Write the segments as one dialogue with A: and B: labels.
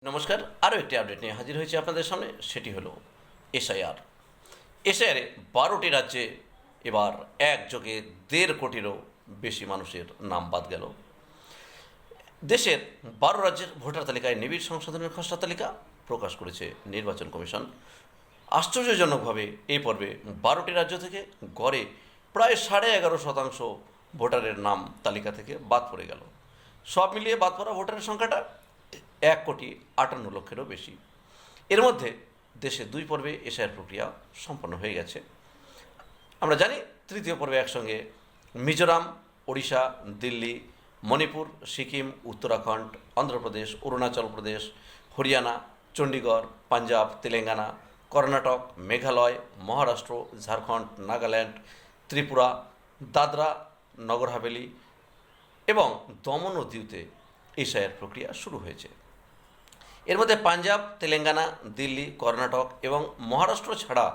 A: নমস্কার, আরও একটি আপডেট নিয়ে হাজির হয়েছে আপনাদের সামনে। সেটি হলো এসআইআরে 12টি রাজ্যে এবার একযোগে 1.5 কোটিরও বেশি মানুষের নাম বাদ গেল। দেশের 12 রাজ্যের ভোটার তালিকায় নিবিড় সংশোধনের খসড়া তালিকা প্রকাশ করেছে নির্বাচন কমিশন। আশ্চর্যজনকভাবে এই পর্বে 12টি রাজ্য থেকে গড়ে প্রায় 11.5% ভোটারের নাম তালিকা থেকে বাদ পড়ে গেল। সব মিলিয়ে বাদ পড়া ভোটারের সংখ্যাটা 1,58,00,000-এরও বেশি। এর মধ্যে দেশে 2 পর্বে এসআইআর প্রক্রিয়া সম্পন্ন হয়ে গেছে। আমরা জানি তৃতীয় পর্বে একসঙ্গে মিজোরাম, ওড়িশা, দিল্লি, মণিপুর, সিকিম, উত্তরাখণ্ড, অন্ধ্রপ্রদেশ, অরুণাচল প্রদেশ, হরিয়ানা, চণ্ডীগড়, পাঞ্জাব, তেলেঙ্গানা, কর্ণাটক, মেঘালয়, মহারাষ্ট্র, ঝাড়খণ্ড, নাগাল্যান্ড, ত্রিপুরা, দাদরা, নগর হাভেলি এবং দমন ও দিউতে এসআইআর প্রক্রিয়া শুরু হয়েছে। এর মধ্যে পাঞ্জাব, তেলেঙ্গানা, দিল্লি, কর্ণাটক এবং মহারাষ্ট্র ছাড়া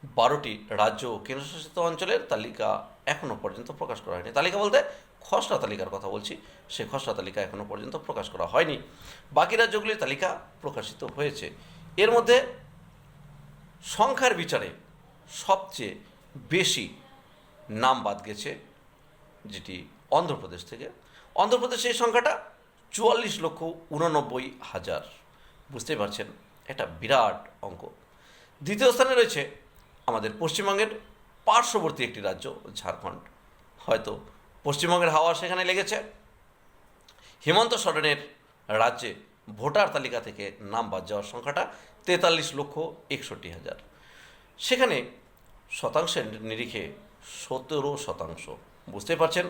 A: 12টি রাজ্য ও কেন্দ্রশাসিত অঞ্চলের তালিকা এখনও পর্যন্ত প্রকাশ করা হয়নি। তালিকা বলতে খসড়া তালিকার কথা বলছি, সেই খসড়া তালিকা এখনও পর্যন্ত প্রকাশ করা হয়নি। বাকি রাজ্যগুলির তালিকা প্রকাশিত হয়েছে। এর মধ্যে সংখ্যার বিচারে সবচেয়ে বেশি নাম বাদ গেছে যেটি অন্ধ্রপ্রদেশ থেকে। অন্ধ্রপ্রদেশে এই সংখ্যাটা 44,89,000। বুঝতেই পারছেন, এটা বিরাট অঙ্ক। দ্বিতীয় স্থানে রয়েছে আমাদের পশ্চিমবঙ্গের পার্শ্ববর্তী একটি রাজ্য ঝাড়খণ্ড। হয়তো পশ্চিমবঙ্গের হাওয়া সেখানে লেগেছে। হেমন্ত সোরেনের রাজ্যে ভোটার তালিকা থেকে নাম বাদ যাওয়ার সংখ্যাটা 43,61,000। সেখানে শতাংশের নিরিখে 17%। বুঝতে পারছেন,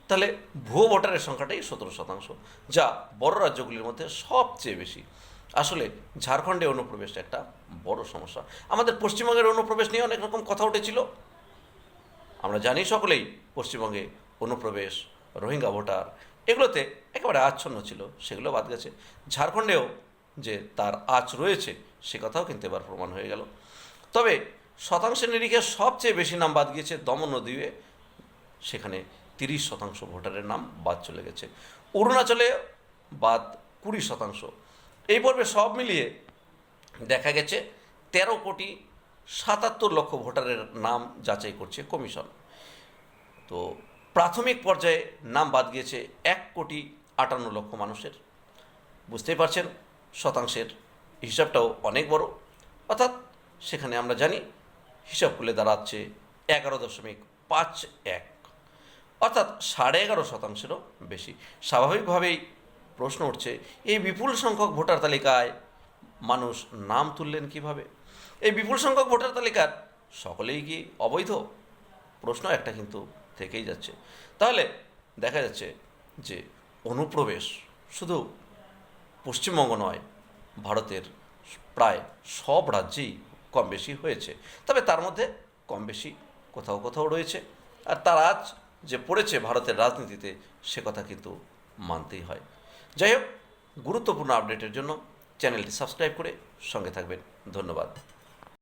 A: তাহলে ভুয়ো ভোটারের সংখ্যাটাই 17%, যা বড় রাজ্যগুলির মধ্যে সবচেয়ে বেশি। আসলে ঝাড়খণ্ডে অনুপ্রবেশ একটা বড় সমস্যা। আমাদের পশ্চিমবঙ্গের অনুপ্রবেশ নিয়ে অনেক রকম কথা উঠেছিল। আমরা জানি সকলেই পশ্চিমবঙ্গে অনুপ্রবেশ, রোহিঙ্গা ভোটার এগুলোতে একেবারে আচ্ছন্ন ছিল, সেগুলো বাদ গেছে। ঝাড়খণ্ডেও যে তার আঁচ রয়েছে সে কথাও কিন্তু এবার প্রমাণ হয়ে গেল। তবে শতাংশের নিরিখে সবচেয়ে বেশি নাম বাদ গিয়েছে দমন ও দিউয়ে। সেখানে 30% ভোটারের নাম বাদ চলে গেছে। অরুণাচলে বাদ 20%। এই পর্বে সব মিলিয়ে দেখা গেছে 13,77,00,000 ভোটারের নাম যাচাই করছে কমিশন। তো প্রাথমিক পর্যায়ে নাম বাদ গিয়েছে 1,58,00,000 মানুষের। বুঝতেই পারছেন, শতাংশের হিসাবটাও অনেক বড়। অর্থাৎ সেখানে আমরা জানি হিসাব করলে দাঁড়াচ্ছে 11.51, অর্থাৎ 11.5%-এরও বেশি। স্বাভাবিকভাবেই প্রশ্ন উঠছে, এই বিপুল সংখ্যক ভোটার তালিকায় মানুষ নাম তুললেন কিভাবে? এই বিপুল সংখ্যক ভোটার তালিকার সকলেই কি অবৈধ? প্রশ্ন একটা কিন্তু থেকেই যাচ্ছে। তাহলে দেখা যাচ্ছে যে অনুপ্রবেশ শুধু পশ্চিমবঙ্গ নয়, ভারতের প্রায় সব রাজ্যেই কম বেশি হয়েছে। তবে তার মধ্যে কম বেশি কোথাও কোথাও রয়েছে, আর তার আজ যে পড়েছে ভারতের রাজনীতিতে সে কথা কিন্তু মানতেই হয়। যাই হোক, গুরুত্বপূর্ণ আপডেটের জন্য চ্যানেলটি সাবস্ক্রাইব করে সঙ্গে থাকবেন। ধন্যবাদ।